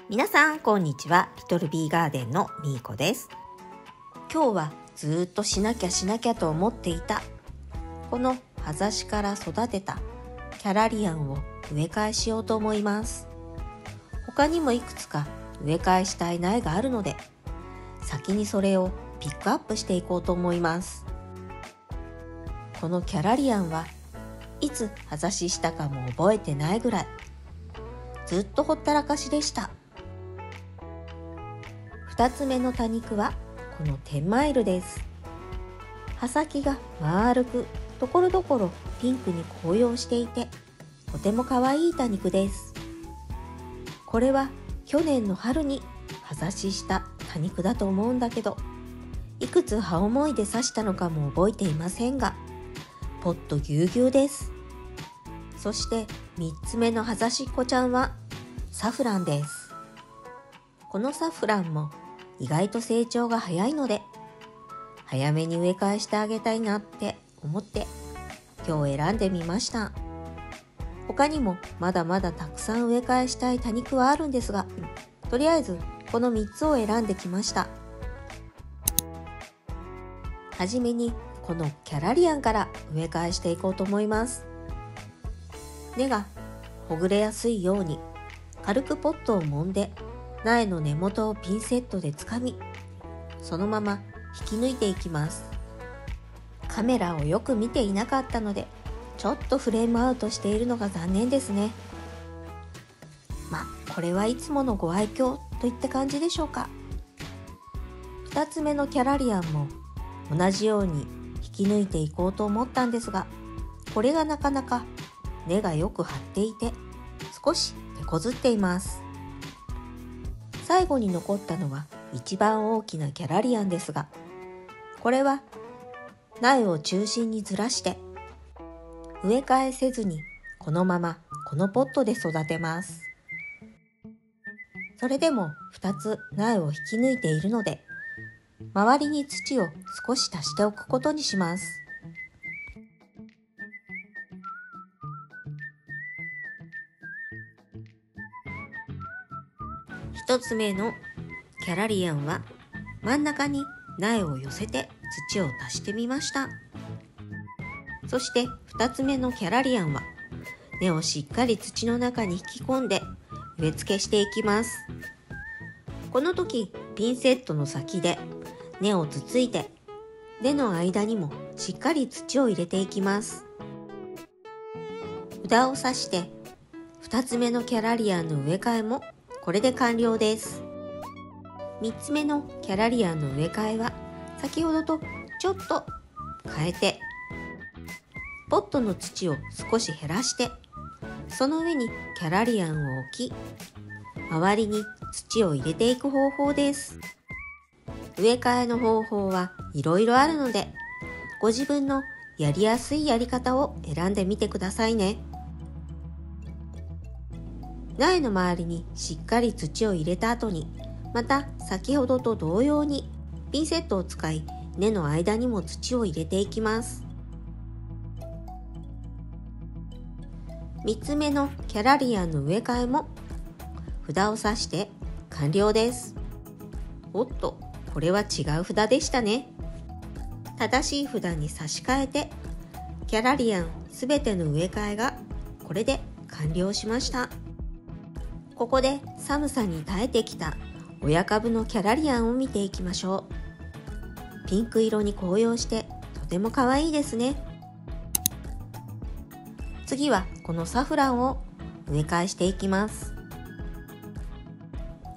皆さんこんにちは。リトルビーガーデンのみーこです。今日はずっとしなきゃと思っていたこの葉ざしから育てたキャラリアンを植え替えしようと思います。他にもいくつか植え替えしたい苗があるので、先にそれをピックアップしていこうと思います。このキャラリアンはいつ葉ざししたかも覚えてないぐらいずっとほったらかしでした。2つ目の多肉はこのテンマイルです。葉先が丸くところどころピンクに紅葉していて、とても可愛い多肉です。これは去年の春に葉ざしした多肉だと思うんだけど、いくつ葉思いで刺したのかも覚えていませんが、ポットぎゅうぎゅうです。そして3つ目の葉ざしっこちゃんはサフランです。このサフランも意外と成長が早いので、早めに植え替えしてあげたいなって思って今日選んでみました。他にもまだまだたくさん植え替えしたい多肉はあるんですが、とりあえずこの3つを選んできました。はじめにこのキャラリアンから植え替えしていこうと思います。根がほぐれやすいように軽くポットを揉んで、苗の根元をピンセットでつかみ、そのまま引き抜いていきます。カメラをよく見ていなかったので、ちょっとフレームアウトしているのが残念ですね。これはいつものご愛嬌といった感じでしょうか。2つ目のキャラリアンも同じように引き抜いていこうと思ったんですが、これがなかなか根がよく張っていて少し手こずっています。最後に残ったのは一番大きなキャラリアンですが、これは苗を中心にずらして植え替えせずにこのままこのポットで育てます。それでも2つ苗を引き抜いているので、周りに土を少し足しておくことにします。1つ目のキャラリアンは真ん中に苗を寄せて土を足してみました。そして2つ目のキャラリアンは根をしっかり土の中に引き込んで植え付けしていきます。この時ピンセットの先で根をつついて、根の間にもしっかり土を入れていきます。札を刺して2つ目のキャラリアンの植え替えもこれで完了です。3つ目のキャラリアンの植え替えは先ほどとちょっと変えて、ポットの土を少し減らして、その上にキャラリアンを置き、周りに土を入れていく方法です。植え替えの方法はいろいろあるので、ご自分のやりやすいやり方を選んでみてくださいね。苗の周りにしっかり土を入れた後に、また先ほどと同様にピンセットを使い、根の間にも土を入れていきます。3つ目のキャラリアンの植え替えも札を刺して完了です。おっと、これは違う札でしたね。正しい札に差し替えて、キャラリアンすべての植え替えがこれで完了しました。ここで寒さに耐えてきた親株のキャラリアンを見ていきましょう。ピンク色に紅葉してとても可愛いですね。次はこのサフランを植え替えしていきます。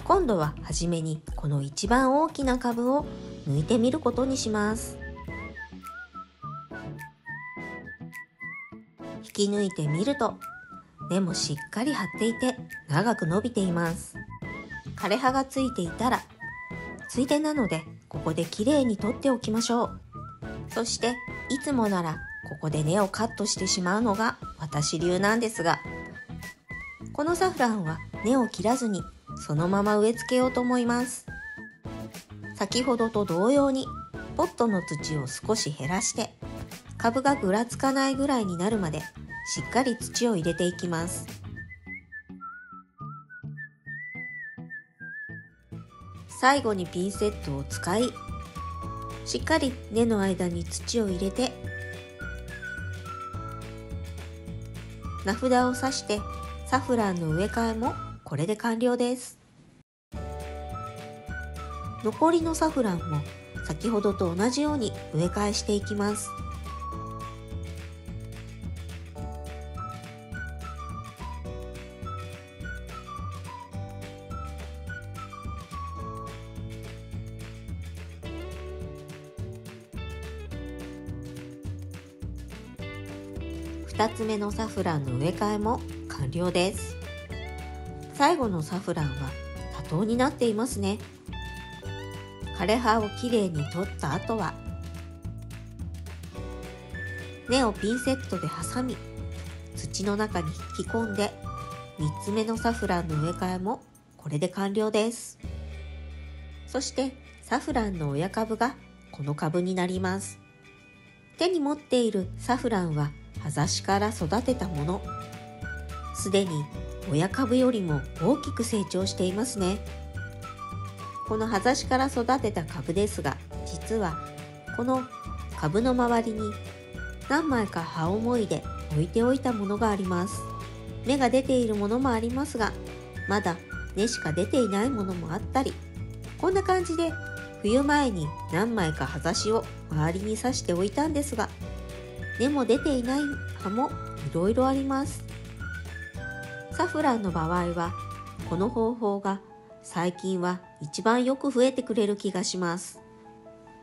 今度ははじめにこの一番大きな株を抜いてみることにします。引き抜いてみると根もしっかり張っていて長く伸びています。枯れ葉がついていたらついでなのでここできれいに取っておきましょう。そしていつもならここで根をカットしてしまうのが私流なんですが、このサフランは根を切らずにそのまま植え付けようと思います。先ほどと同様にポットの土を少し減らして、株がぐらつかないぐらいになるまでしっかり土を入れていきます。最後にピンセットを使い、しっかり根の間に土を入れて、名札を刺してサフランの植え替えもこれで完了です。残りのサフランも先ほどと同じように植え替えしていきます。2つ目のサフランの植え替えも完了です。最後のサフランは多頭になっていますね。枯れ葉をきれいに取った後は、根をピンセットで挟み、土の中に引き込んで、3つ目のサフランの植え替えもこれで完了です。そしてサフランの親株がこの株になります。手に持っているサフランは葉ざしから育てたもの。すでに親株よりも大きく成長していますね。この葉ざしから育てた株ですが、実はこの株の周りに何枚か葉をもいで置いておいたものがあります。芽が出ているものもありますが、まだ根しか出ていないものもあったり、こんな感じで冬前に何枚か葉ざしを周りに刺しておいたんですが、根も出ていない葉もいろいろあります。サフランの場合はこの方法が最近は一番よく増えてくれる気がします。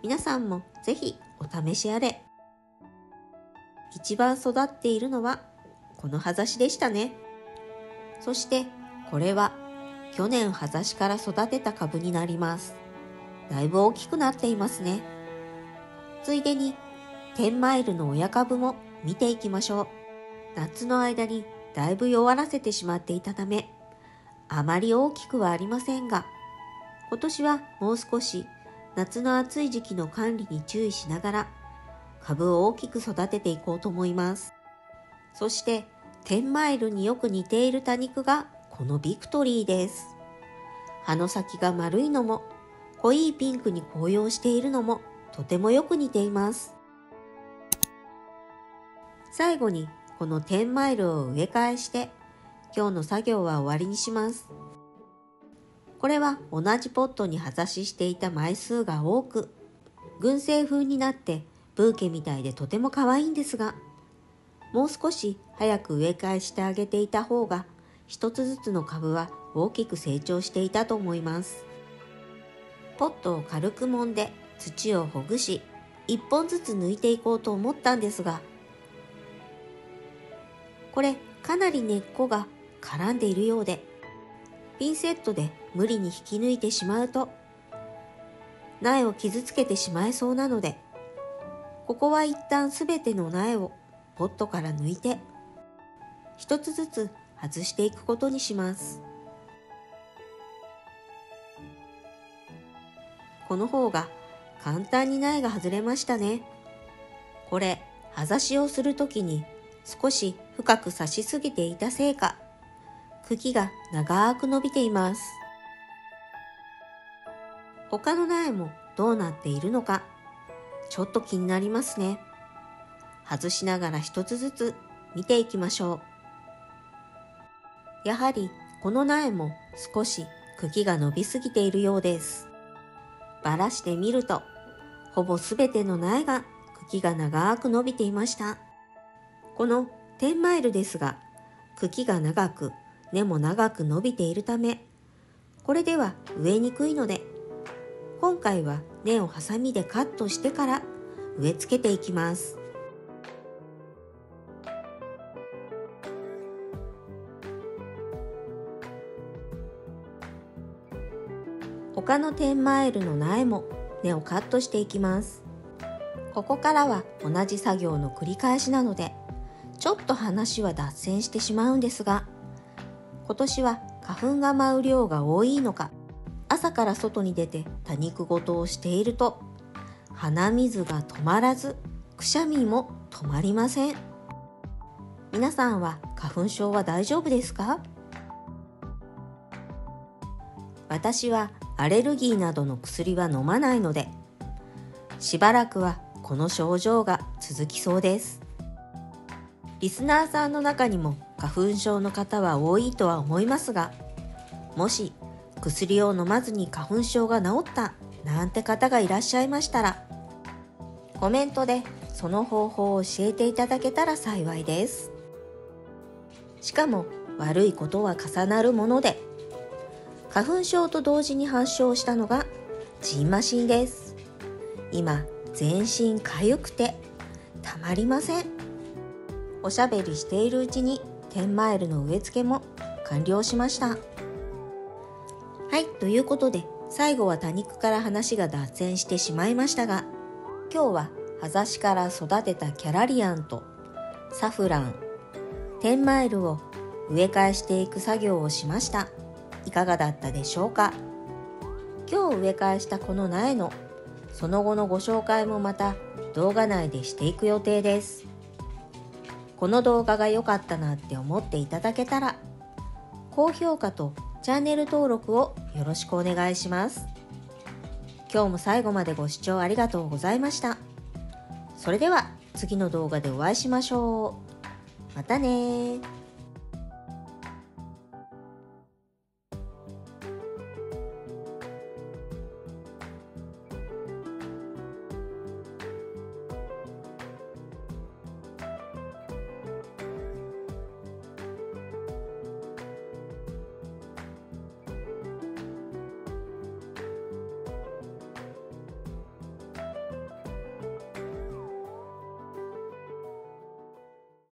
皆さんもぜひお試しあれ。一番育っているのはこの葉ざしでしたね。そしてこれは去年葉ざしから育てた株になります。だいぶ大きくなっていますね。ついでにテンマイルの親株も見ていきましょう。夏の間にだいぶ弱らせてしまっていたため、あまり大きくはありませんが、今年はもう少し夏の暑い時期の管理に注意しながら株を大きく育てていこうと思います。そしてテンマイルによく似ている多肉がこのビクトリーです。葉の先が丸いのも濃いピンクに紅葉しているのもとてもよく似ています。最後にこのテンマイルを植え替えして今日の作業は終わりにします。これは同じポットに葉ざししていた枚数が多く、群生風になってブーケみたいでとても可愛いんですが、もう少し早く植え替えしてあげていた方が一つずつの株は大きく成長していたと思います。ポットを軽く揉んで土をほぐし、一本ずつ抜いていこうと思ったんですが、これかなり根っこが絡んでいるようで、ピンセットで無理に引き抜いてしまうと苗を傷つけてしまいそうなので、ここは一旦すべての苗をポットから抜いて一つずつ外していくことにします。この方が簡単に苗が外れましたね。これ葉ざしをするときに少し深く刺しすぎていたせいか、茎が長く伸びています。他の苗もどうなっているのか、ちょっと気になりますね。外しながら一つずつ見ていきましょう。やはりこの苗も少し茎が伸びすぎているようです。ばらしてみると、ほぼすべての苗が茎が長く伸びていました。このテンマイルですが、茎が長く根も長く伸びているため、これでは植えにくいので、今回は根をハサミでカットしてから植え付けていきます。他のテンマイルの苗も根をカットしていきます。ここからは同じ作業の繰り返しなので、ちょっと話は脱線してしまうんですが、今年は花粉が舞う量が多いのか、朝から外に出て多肉ごとをしていると、鼻水が止まらず、くしゃみも止まりません。皆さんは花粉症は大丈夫ですか？私はアレルギーなどの薬は飲まないので、しばらくはこの症状が続きそうです。リスナーさんの中にも花粉症の方は多いとは思いますが、もし薬を飲まずに花粉症が治ったなんて方がいらっしゃいましたら、コメントでその方法を教えていただけたら幸いです。しかも悪いことは重なるもので、花粉症と同時に発症したのがジンマシンです。今全身かゆくてたまりません。おしゃべりしているうちに10マイルの植え付けも完了しました。はい、ということで最後は多肉から話が脱線してしまいましたが、今日は葉ざしから育てたキャラリアンとサフラン、10マイルを植え替えしていく作業をしました。いかがだったでしょうか。今日植え替えしたこの苗のその後のご紹介もまた動画内でしていく予定です。この動画が良かったなって思っていただけたら、高評価とチャンネル登録をよろしくお願いします。今日も最後までご視聴ありがとうございました。それでは次の動画でお会いしましょう。またね。